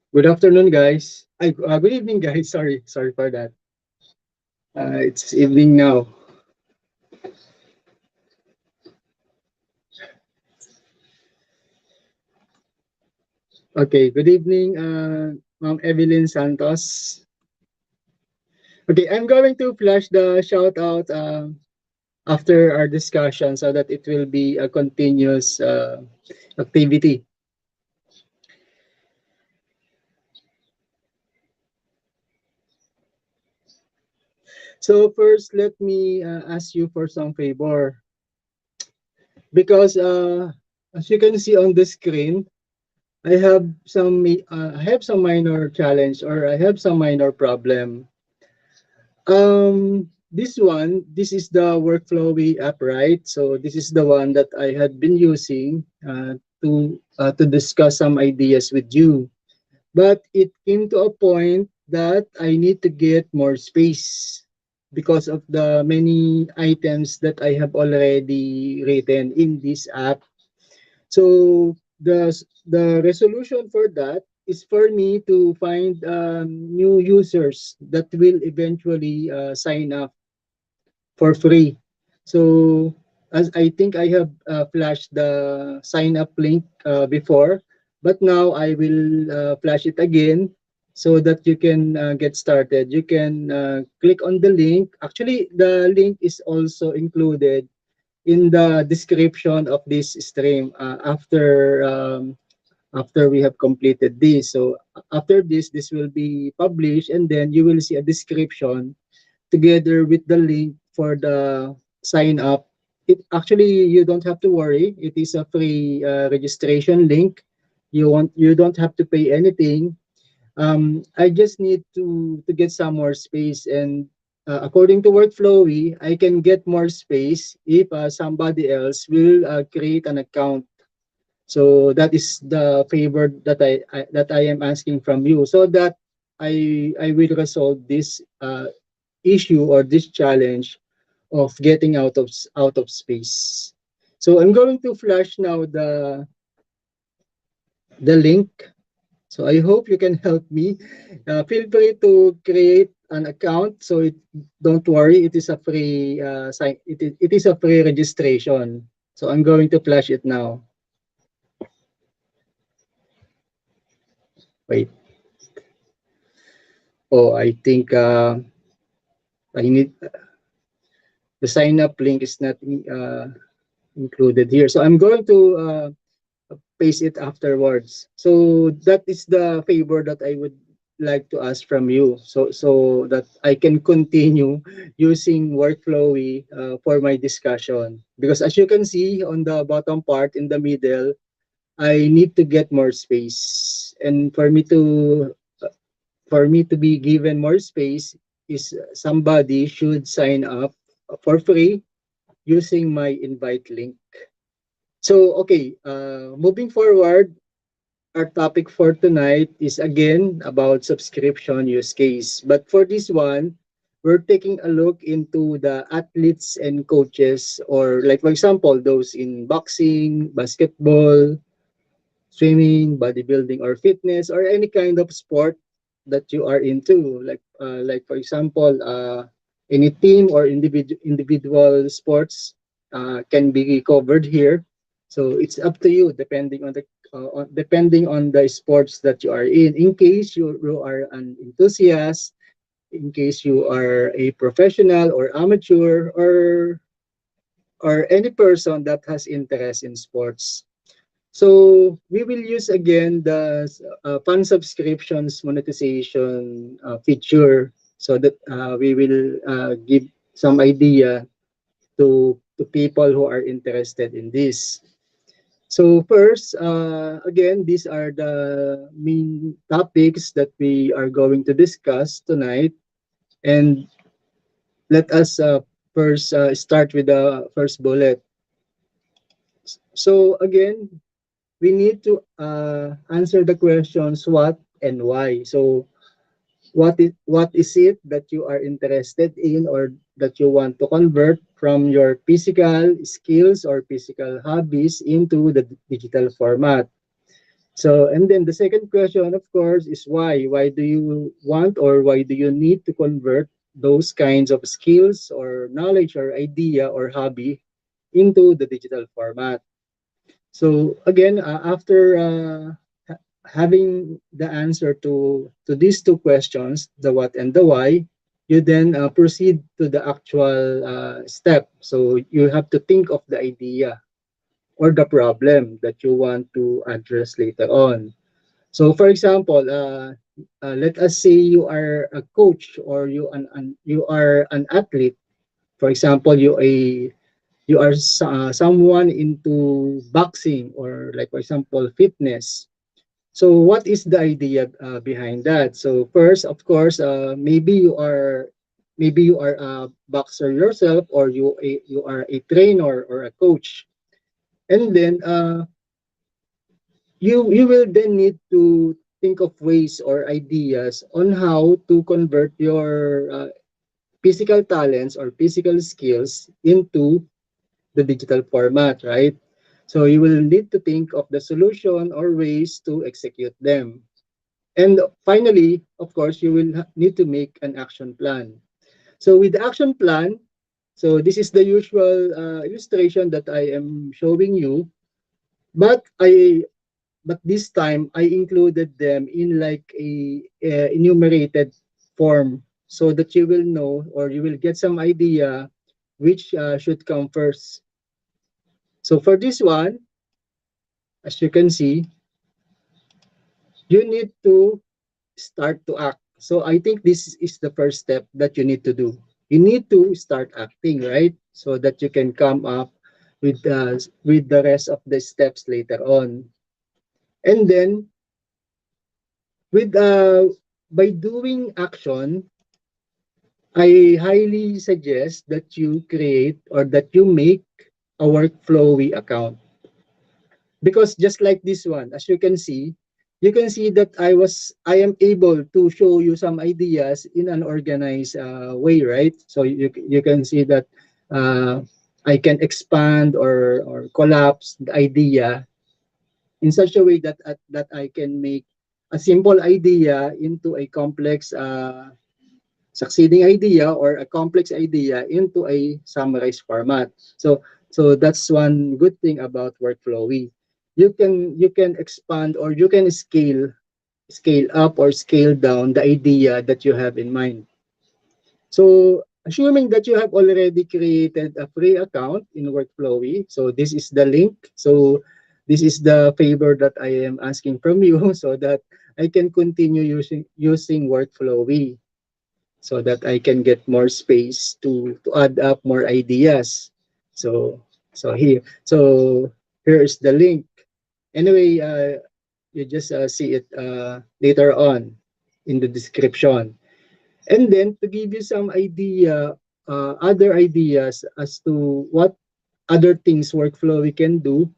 Good afternoon, guys. Good evening, guys. Sorry for that. It's evening now. Okay, good evening, Ma'am Evelyn Santos. Okay, I'm going to flash the shout out after our discussion so that it will be a continuous activity. So first, let me ask you for some favor because as you can see on the screen, I have some minor challenge or I have some minor problem. This is the Workflowy app, right? So this is the one that I had been using to discuss some ideas with you. But it came to a point that I need to get more space because of the many items that I have already written in this app. So the resolution for that is for me to find new users that will eventually sign up for free. So as I think I have flashed the sign up link before, but now I will flash it again so that you can get started. You can click on the link. Actually, the link is also included in the description of this stream after we have completed this. So after this will be published, and then you will see a description together with the link for the sign up. It actually, you don't have to worry. It is a free registration link. You don't have to pay anything. I just need to get some more space, and according to Workflowy, I can get more space if somebody else will create an account. So that is the favor that I am asking from you, so that I will resolve this issue or this challenge of getting out of space. So I'm going to flash now the link. So I hope you can help me. Feel free to create an account. So don't worry, it is a free it is a free registration. So I'm going to flash it now. Wait. Oh, I think I need the sign up link is not included here. So I'm going to paste it afterwards. So that is the favor that I would like to ask from you, so that I can continue using Workflowy for my discussion. Because as you can see on the bottom part in the middle, I need to get more space, and for me to be given more space is somebody should sign up for free using my invite link. So okay, moving forward, our topic for tonight is again about subscription use case. But for this one, we're taking a look into the athletes and coaches, or like for example, those in boxing, basketball, swimming, bodybuilding, or fitness, or any kind of sport that you are into. Like for example, any team or individual sports can be covered here. So it's up to you, depending on the sports that you are in. In case you are an enthusiast, in case you are a professional or amateur, or any person that has interest in sports. So we will use again the fund subscriptions monetization feature, so that we will give some idea to people who are interested in this. So first, again, these are the main topics that we are going to discuss tonight. And let us first start with the first bullet. So again, we need to answer the questions what and why. So what is it that you are interested in, or that you want to convert from your physical skills or physical hobbies into the digital format? So, and then the second question, of course, is why? Why do you want or why do you need to convert those kinds of skills or knowledge or idea or hobby into the digital format? So again, after having the answer to these two questions, the what and the why, you then proceed to the actual step. So you have to think of the idea or the problem that you want to address later on. So for example, let us say you are a coach or you are an athlete. For example, you are someone into boxing or like for example fitness. So what is the idea behind that? So first, of course, maybe you are a boxer yourself or you are a trainer or a coach, and then you will then need to think of ways or ideas on how to convert your physical talents or physical skills into the digital format, right? So you will need to think of the solution or ways to execute them. And finally, of course, you will need to make an action plan. So with the action plan, so this is the usual illustration that I am showing you, but this time I included them in like a enumerated form so that you will know or you will get some idea which should come first. So for this one, as you can see, you need to start to act. So I think this is the first step that you need to do. You need to start acting, right? So that you can come up with the rest of the steps later on. And then with by doing action, I highly suggest that you create or that you make a workflowy account. Because just like this one, as you can see that I am able to show you some ideas in an organized way, right? So you can see that uh, I can expand or collapse the idea in such a way that I can make a simple idea into a complex succeeding idea or a complex idea into a summarized format. So that's one good thing about workflowy. You can expand or you can scale up or scale down the idea that you have in mind. So assuming that you have already created a free account in workflowy, so this is the link. So this is the favor that I am asking from you so that I can continue using workflowy so that I can get more space to add up more ideas. So here is the link. Anyway, you just see it later on in the description. And then to give you some other ideas as to what other things workflow we can do,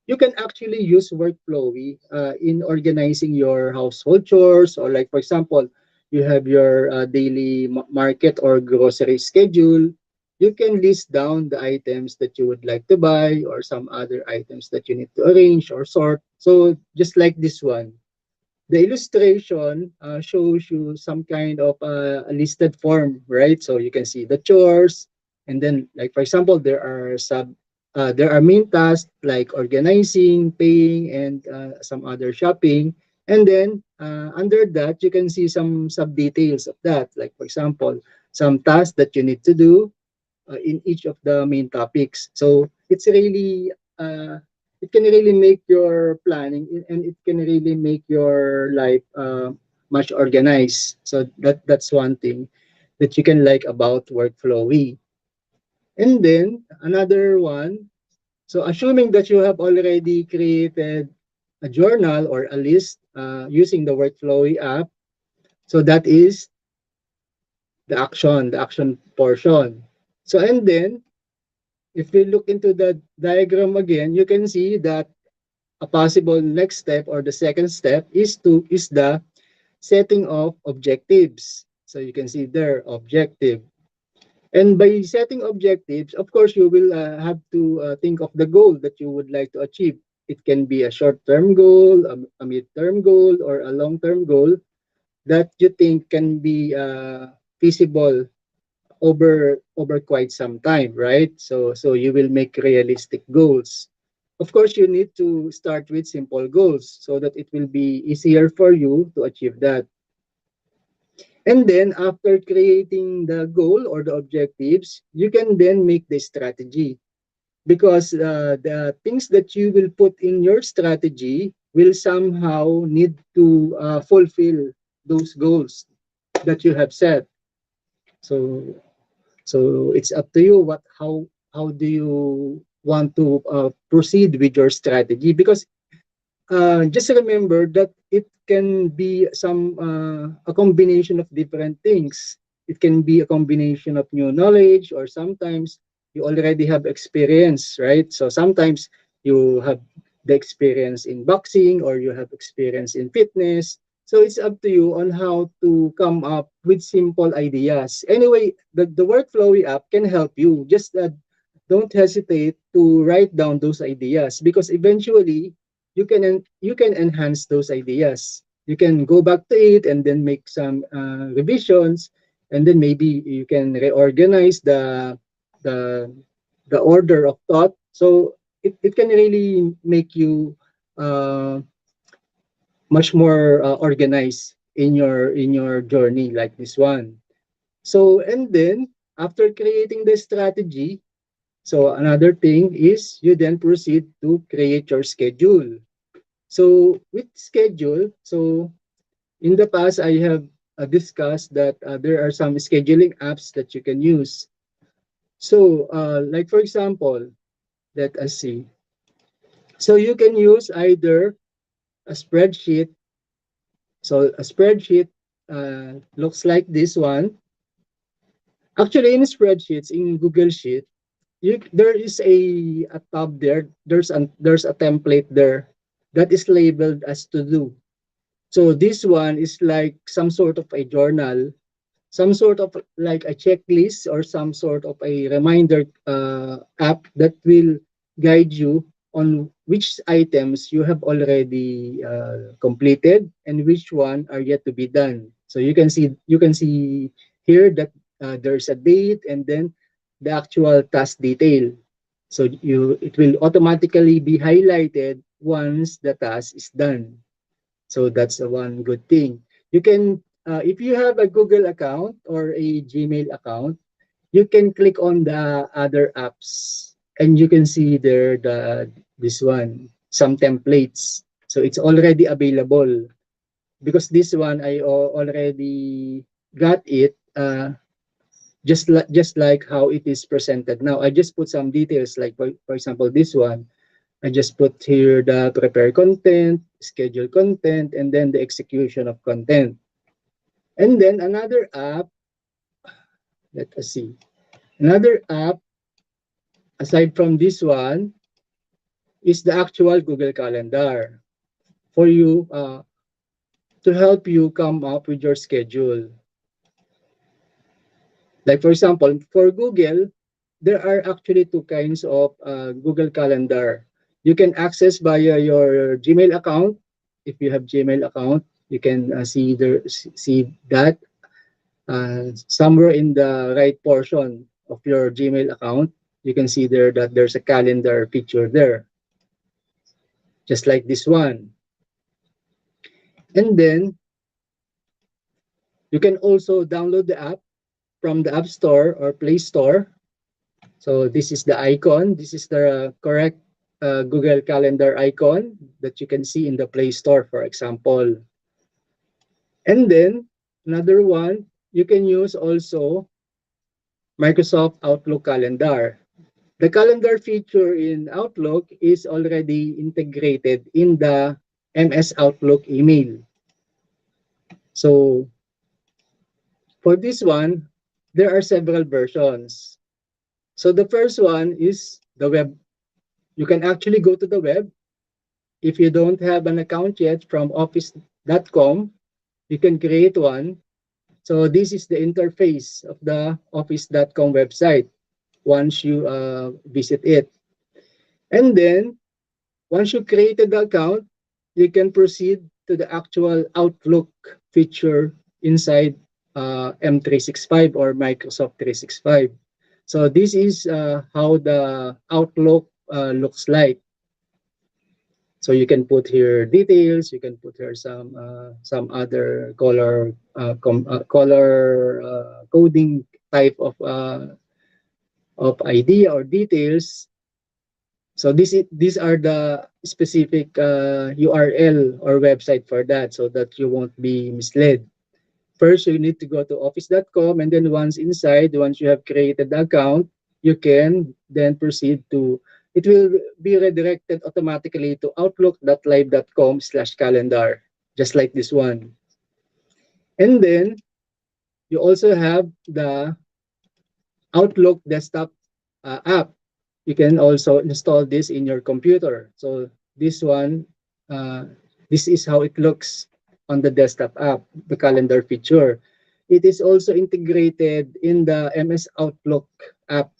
you can actually use workflowy in organizing your household chores or like for example, you have your daily market or grocery schedule. You can list down the items that you would like to buy or some other items that you need to arrange or sort. So just like this one, the illustration shows you some kind of a listed form, right? So you can see the chores, and then, like for example, there are main tasks like organizing, paying, and some other shopping. And then under that, you can see some sub details of that, like for example, some tasks that you need to do, in each of the main topics. So it can really make your planning and it can really make your life much organized. So that's one thing that you can like about workflowy. And then another one. So assuming that you have already created a journal or a list using the workflowy app, so that is the action portion. So and then if we look into the diagram again, you can see that a possible next step or the second step is the setting of objectives. So you can see there objective. And by setting objectives, of course, you will have to think of the goal that you would like to achieve. It can be a short-term goal, a mid-term goal, or a long-term goal that you think can be feasible over quite some time, right? So you will make realistic goals. Of course, you need to start with simple goals so that it will be easier for you to achieve that. And then after creating the goal or the objectives, you can then make the strategy, because the things that you will put in your strategy will somehow need to fulfill those goals that you have set. So so it's up to you what how do you want to proceed with your strategy, because just remember that it can be a combination of different things. It can be a combination of new knowledge, or sometimes you already have experience, right? So sometimes you have the experience in boxing, or you have experience in fitness. So it's up to you on how to come up with simple ideas. Anyway, the workflowy app can help you. Just don't hesitate to write down those ideas, because eventually you can enhance those ideas. You can go back to it and then make some revisions, and then maybe you can reorganize the the order of thought. So it can really make you uh, much more organized in your journey like this one. So and then after creating the strategy, so another thing is you then proceed to create your schedule. So with schedule, so in the past I have discussed that there are some scheduling apps that you can use. So like for example, let us see. So you can use either a spreadsheet. So a spreadsheet looks like this one. Actually, in spreadsheets in Google Sheet, there is a tab there. There's a template there that is labeled as to do. So this one is like some sort of a journal, some sort of like a checklist, or some sort of a reminder app that will guide you on which items you have already completed and which one are yet to be done. So you can see here that there's a date and then the actual task detail. So it will automatically be highlighted once the task is done. So that's one good thing. You can, if you have a Google account or a Gmail account, you can click on the other apps and you can see there this one, some templates. So it's already available, because this one I already got it just like how it is presented now. I just put some details, like for example this one. I just put here the prepare content, schedule content, and then the execution of content. And then another app, let us see. Another app, aside from this one, is the actual Google Calendar for you to help you come up with your schedule. Like for example, for Google, there are actually two kinds of Google Calendar. You can access via your Gmail account. If you have Gmail account, you can see that somewhere in the right portion of your Gmail account. You can see there that there's a calendar picture there, just like this one. And then you can also download the app from the App Store or Play Store. So this is the icon. This is the correct Google Calendar icon that you can see in the Play Store, for example. And then another one, you can use also Microsoft Outlook Calendar. The calendar feature in Outlook is already integrated in the MS Outlook email. So for this one, there are several versions. So the first one is the web. You can actually go to the web. If you don't have an account yet from office.com, you can create one. So this is the interface of the office.com website once you visit it. And then Once you created the account, you can proceed to the actual Outlook feature inside M365 or Microsoft 365. So this is how the Outlook looks like. So you can put here details. You can put here some other color coding type of idea or details. So these are the specific URL or website for that, so that you won't be misled. First, you need to go to office.com, and then once you have created the account, you can then proceed to, it will be redirected automatically to outlook.live.com/calendar, just like this one. And then you also have the Outlook desktop app. You can also install this in your computer. So this one, uh, this is how it looks on the desktop app, the calendar feature. It is also integrated in the MS Outlook app.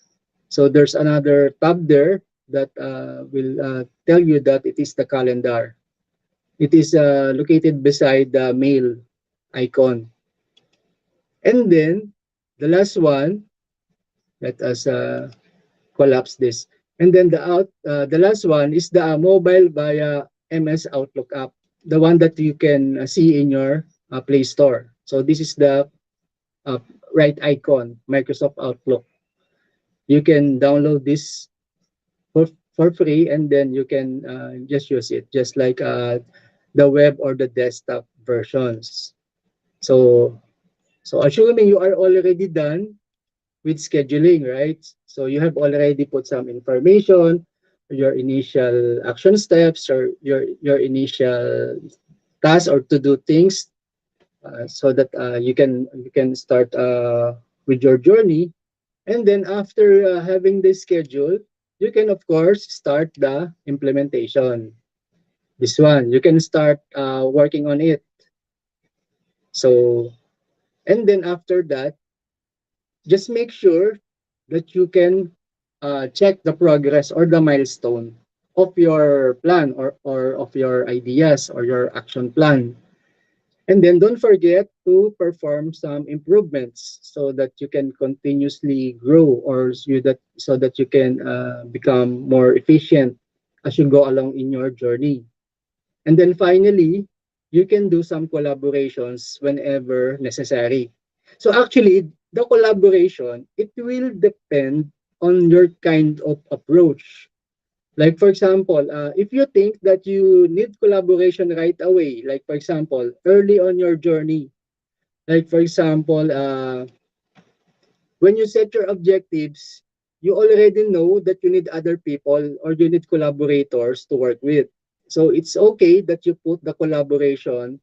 So there's another tab there that will tell you that it is the calendar. It is located beside the mail icon. And then the last one, let us collapse this. And then the last one is the mobile via MS Outlook app, the one that you can see in your Play Store. So this is the uh, right icon, Microsoft Outlook. You can download this for free, and then you can just use it, just like the web or the desktop versions. So, so assuming you are already done with scheduling, right? So you have already put some information, your initial action steps, or your initial tasks or to do things, so that you can start with your journey. And then after having this schedule, you can of course start the implementation. This one, you can start working on it. So, and then after that, just make sure that you can check the progress or the milestone of your plan, or of your ideas or your action plan. And then don't forget to perform some improvements so that you can continuously grow, or so that you can become more efficient as you go along in your journey. And then finally, you can do some collaborations whenever necessary. So actually, the collaboration, it will depend on your kind of approach. Like for example, if you think that you need collaboration right away, like for example, early on your journey, like for example, when you set your objectives, you already know that you need other people or you need collaborators to work with. So it's okay that you put the collaboration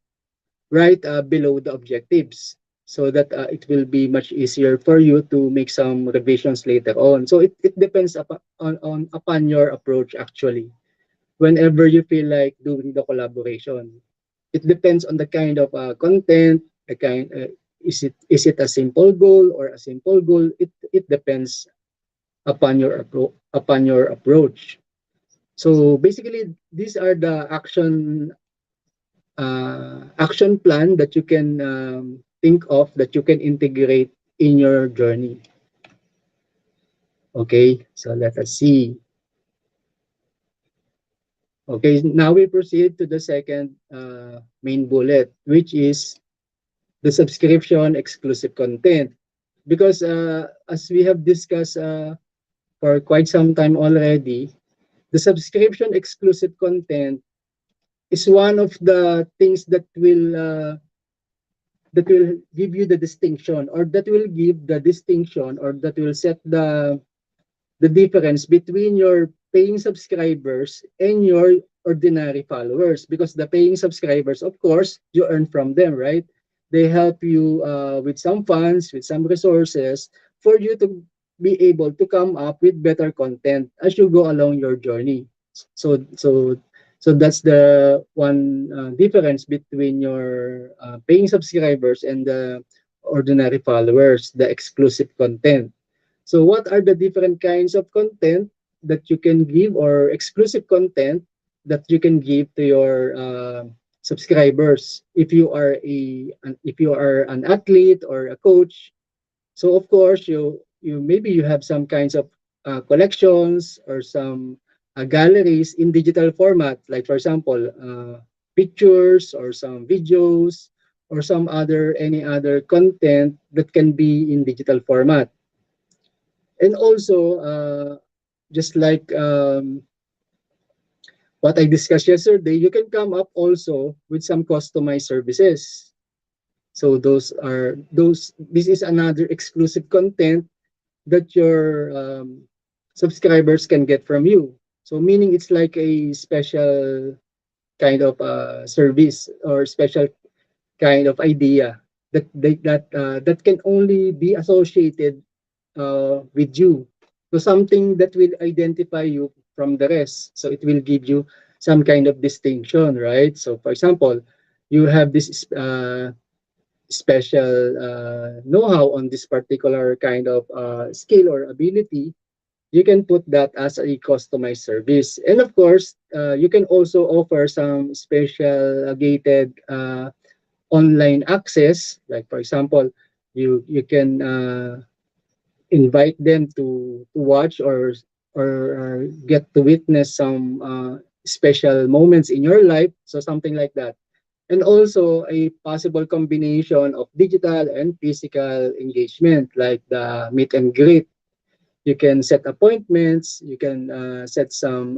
right below the objectives, so that it will be much easier for you to make some revisions later on. So it depends upon your approach actually. Whenever you feel like doing the collaboration, it depends on the kind of content, the kind, is it a simple goal or a simple goal? It depends upon your approach. So basically, these are the action plan that you can think of, that you can integrate in your journey. Okay, so let us see. Okay, now we proceed to the second main bullet, which is the subscription exclusive content. Because as we have discussed for quite some time already, the subscription exclusive content is one of the things that will give you the distinction, or that will give the distinction, or that will set the difference between your paying subscribers and your ordinary followers. Because the paying subscribers, of course, you earn from them, right? They help you with some funds, with some resources, for you to be able to come up with better content as you go along your journey. So so so that's the one difference between your paying subscribers and the ordinary followers, the exclusive content. So what are the different kinds of content that you can give, or exclusive content? that you can give to your subscribers. If you are if you are an athlete or a coach, so of course you maybe you have some kinds of collections or some galleries in digital format, like for example pictures or some videos or some other any other content that can be in digital format. And also just like what I discussed yesterday, you can come up also with some customized services. So this is another exclusive content that your subscribers can get from you. So meaning it's like a special kind of service or special kind of idea that can only be associated with you. So something that will identify you from the rest. So it will give you some kind of distinction, right? So for example, you have this special know-how on this particular kind of skill or ability. You can put that as a customized service. And of course, you can also offer some special gated online access. Like for example, you can invite them to watch or get to witness some special moments in your life. So something like that. And also a possible combination of digital and physical engagement, like the meet and greet. You can set appointments. You can set some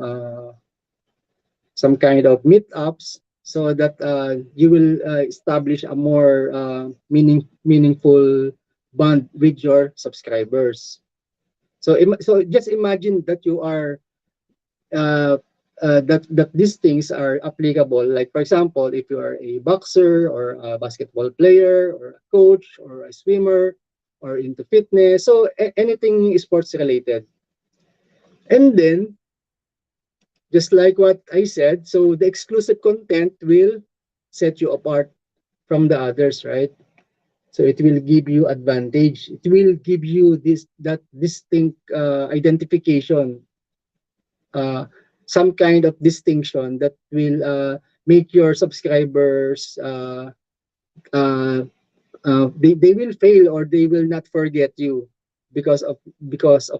kind of meetups so that you will establish a more meaningful bond with your subscribers. So so just imagine that you are that these things are applicable. Like for example, if you are a boxer or a basketball player or a coach or a swimmer or into fitness, so anything sports related. And then just like what I said, so the exclusive content will set you apart from the others, right? So it will give you advantage. It will give you this that distinct identification, uh, some kind of distinction that will make your subscribers uh, they will fail or they will not forget you because of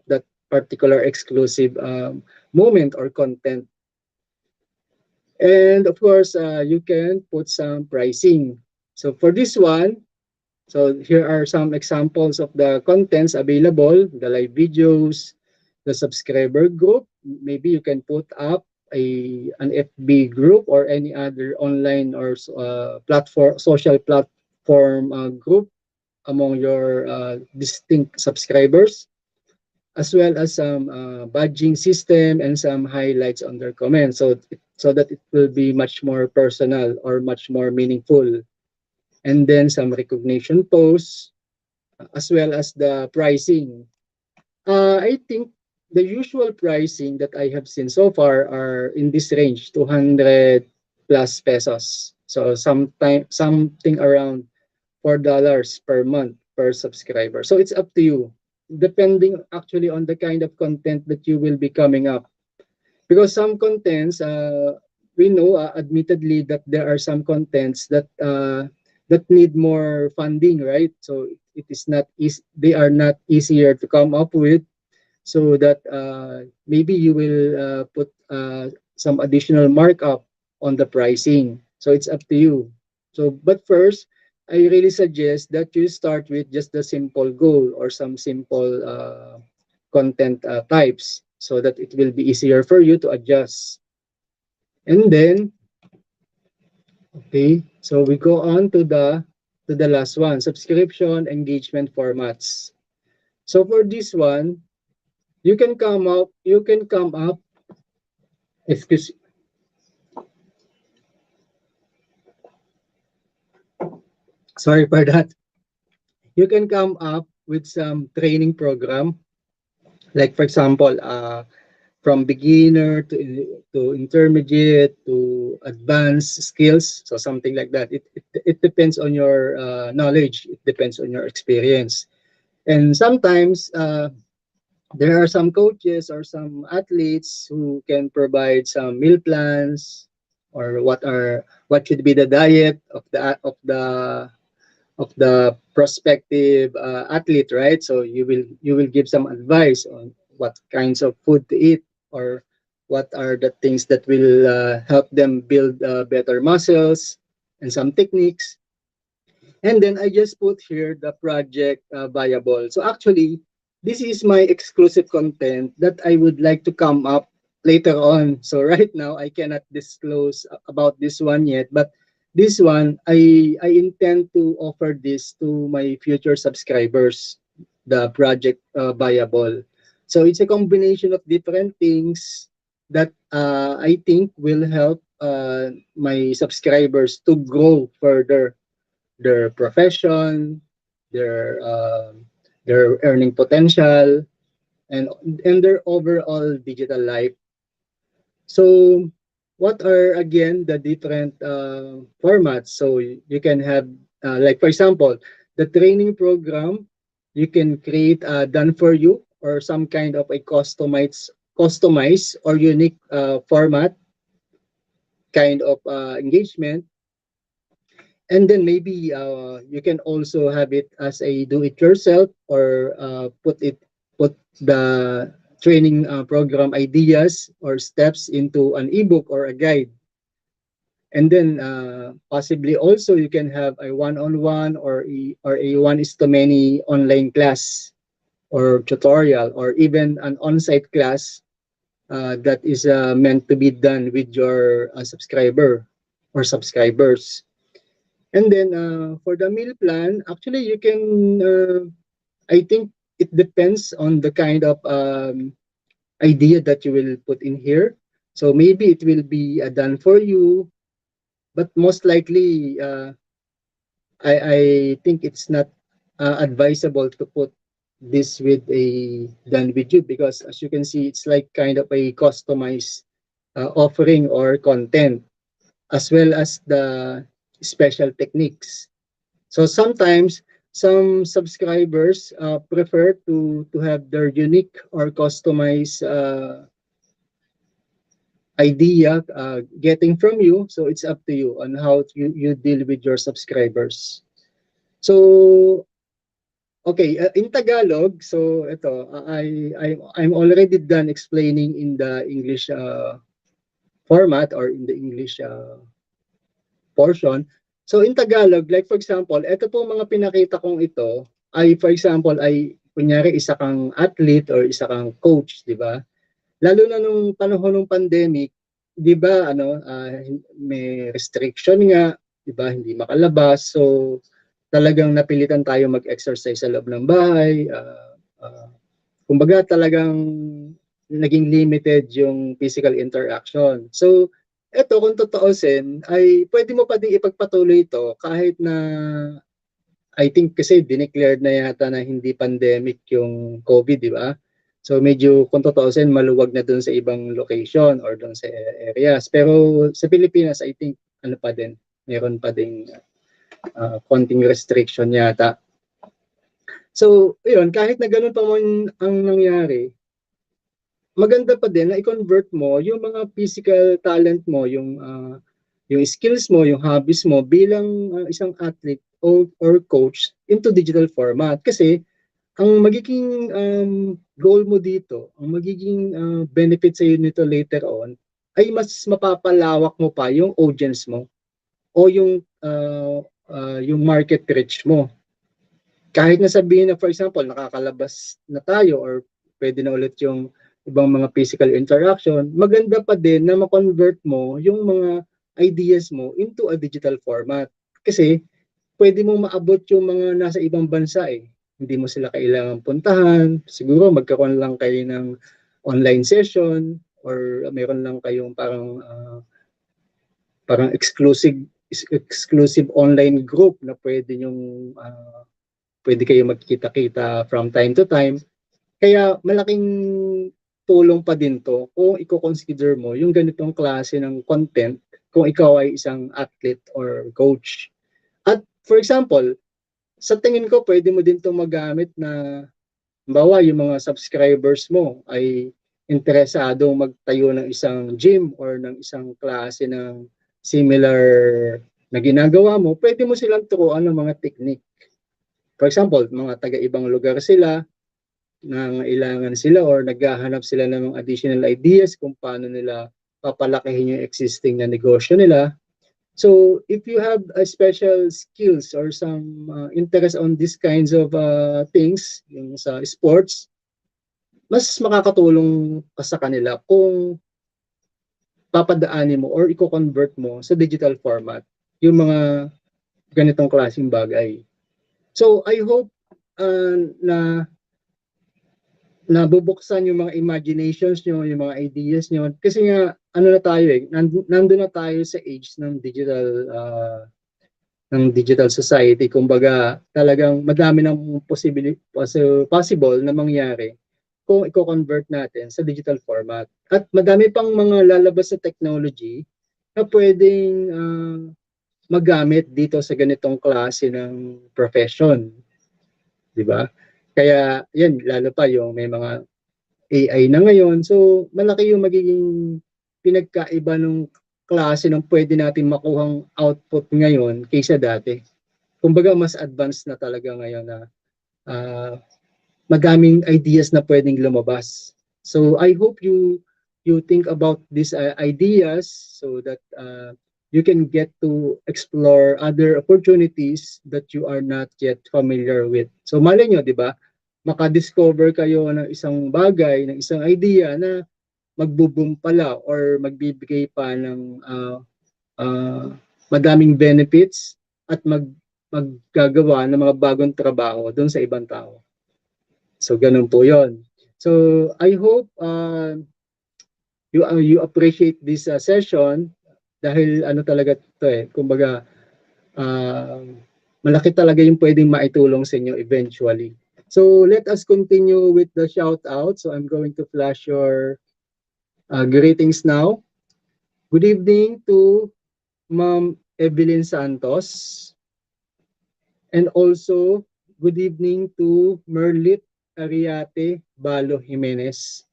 that particular exclusive moment or content. And of course, you can put some pricing. So for this one, so here are some examples of the contents available, the live videos, the subscriber group. Maybe you can put up an FB group or any other online or platform, social platform group among your distinct subscribers, as well as some badging system and some highlights on their comments. So that it will be much more personal or much more meaningful. And then some recognition posts, as well as the pricing. I think the usual pricing that I have seen so far are in this range, 200 plus pesos. So something around $4 per month per subscriber. So it's up to you, depending actually on the kind of content that you will be coming up. Because some contents, we know admittedly that there are some contents that need more funding, right? So it is not easy, they are not easier to come up with, so that maybe you will put some additional markup on the pricing. So it's up to you. So but first, I really suggest that you start with just the simple goal or some simple content types, so that it will be easier for you to adjust. And then, okay, so we go on to the last one, subscription engagement formats. So for this one, you can come up, excuse, sorry for that. You can come up with some training program, like for example, from beginner to intermediate to advanced skills, so something like that. It depends on your knowledge. It depends on your experience. And sometimes there are some coaches or some athletes who can provide some meal plans, or what should be the diet of the prospective athlete, right? So you will give some advice on what kinds of food to eat, or what are the things that will help them build better muscles, and some techniques. And then I just put here the project Viable. So actually, this is my exclusive content that I would like to come up later on. So right now, I cannot disclose about this one yet, but this one, I intend to offer this to my future subscribers, the project Viable. So it's a combination of different things that I think will help my subscribers to grow further their profession, their um, their earning potential, and their overall digital life. So, what are again the different formats? So you can have, like for example, the training program. You can create done for you, or some kind of a customized or unique format kind of engagement. And then maybe you can also have it as a do it yourself, or put the training program ideas or steps into an ebook or a guide. And then possibly also you can have a one-on-one, or a one is to many online class or tutorial, or even an on-site class that is meant to be done with your subscriber or subscribers. And then for the meal plan, actually you can, I think it depends on the kind of idea that you will put in here. So maybe it will be done for you, but most likely I think it's not advisable to put this with a done with you, because as you can see, it's like kind of a customized offering or content, as well as the special techniques. So sometimes some subscribers prefer to have their unique or customized idea getting from you. So it's up to you on how you deal with your subscribers. So okay, in Tagalog, so ito, I'm already done explaining in the English format, or in the English portion. So in Tagalog, like for example, ito po mga pinakita kong ito, ay for example, ay kunyari isa kang athlete or isa kang coach, di ba? Lalo na nung panahon ng pandemic, di ba, may restriction nga, di ba, hindi makalabas. So talagang napilitan tayo mag-exercise sa loob ng bahay. Kumbaga talagang naging limited yung physical interaction. So eto, kung tutuusin, ay pwede mo pa din ipagpatuloy ito kahit na, I think kasi dineclared na yata na hindi pandemic yung COVID, di ba? So medyo kung tutuusin, maluwag na dun sa ibang location or dun sa areas. Pero sa Pilipinas, I think ano pa din, meron pa ding konting restriction yata. So, yun, kahit na ganun pa man ang nangyari, maganda pa din na i-convert mo yung mga physical talent mo, yung skills mo, yung hobbies mo bilang isang athlete or coach into digital format. Kasi ang magiging goal mo dito, ang magiging benefit sa iyo nito later on, ay mas mapapalawak mo pa yung audience mo, o yung market reach mo. Kahit na sabihin na for example, nakakalabas na tayo, or pwede na ulit yung ibang mga physical interaction, maganda pa din na ma-convert mo yung mga ideas mo into a digital format. Kasi pwede mo maabot yung mga nasa ibang bansa eh. Hindi mo sila kailangan puntahan. Siguro magkaroon lang kayo ng online session, or meron lang kayong parang exclusive online group na pwede kayo magkita-kita from time to time. Kaya malaking tulong pa din to kung i-consider mo yung ganitong klase ng content kung ikaw ay isang athlete or coach. At for example, sa tingin ko pwede mo din 'tong magamit na Halimbawa, yung mga subscribers mo ay interesadong magtayo ng isang gym or ng isang klase ng similar na ginagawa mo, pwede mo silang turuan ng mga technique. For example, mga taga-ibang lugar sila, nangailangan sila or naghahanap sila ng mga additional ideas kung paano nila papalakihin yung existing na negosyo nila. So if you have a special skills or some interest on these kinds of things, yung sa sports, mas makakatulong ka sa kanila kung papadaanin mo or i-convert mo sa digital format yung mga ganitong klaseng bagay. So I hope na nabubuksan yung mga imaginations nyo, yung mga ideas nyo. Kasi nga, ano na tayo eh, nandun na tayo sa age ng digital society. Kumbaga, talagang madami ng possible na mangyari kung i-convert natin sa digital format. At madami pang mga lalabas sa technology na pwedeng magamit dito sa ganitong klase ng profession. Di ba? Kaya yan, lalo pa yung may mga AI na ngayon. So, malaki yung magiging pinagkaiba ng klase ng pwede natin makuhang output ngayon kaysa dati. Kumbaga, mas advanced na talaga ngayon na madaming ideas na pwedeng lumabas. So, I hope you think about these ideas so that you can get to explore other opportunities that you are not yet familiar with. So, malay nyo, di ba? Maka-discover kayo ng isang bagay, ng isang idea na magbo-boom pala or magbibigay pa ng madaming benefits at maggagawa ng mga bagong trabaho doon sa ibang tao. So, ganun po yon. So, I hope you appreciate this session dahil ano talaga ito eh, kumbaga malaki talaga yung pwedeng maitulong sa inyo eventually. So let us continue with the shout out. So I'm going to flash your greetings now. Good evening to Ma'am Evelyn Santos. And also, good evening to Merlit Ariate Balo Jimenez.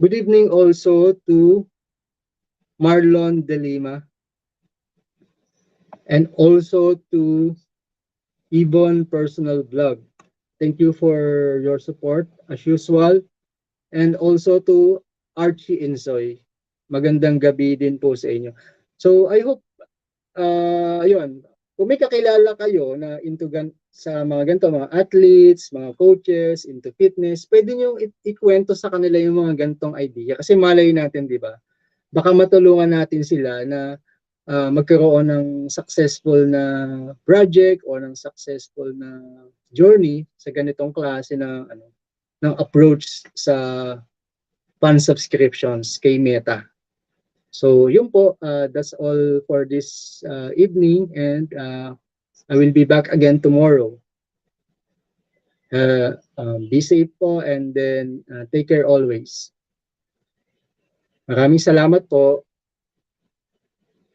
Good evening also to Marlon De Lima. And also to Ibon Personal Blog. Thank you for your support as usual. And also to Archie Insoy. Magandang gabi din po sa inyo. So I hope, ayun, kung may kakilala kayo na into sa mga ganito, mga athletes, mga coaches, into fitness, pwede nyo ikwento sa kanila yung mga gantong idea. Kasi malay natin, di ba? Baka matulungan natin sila na magkaroon ng successful na project o ng successful na journey sa ganitong klase ng approach sa fan subscriptions kay Meta. So yun po, that's all for this evening and I will be back again tomorrow. Be safe po and then take care always. Maraming salamat po.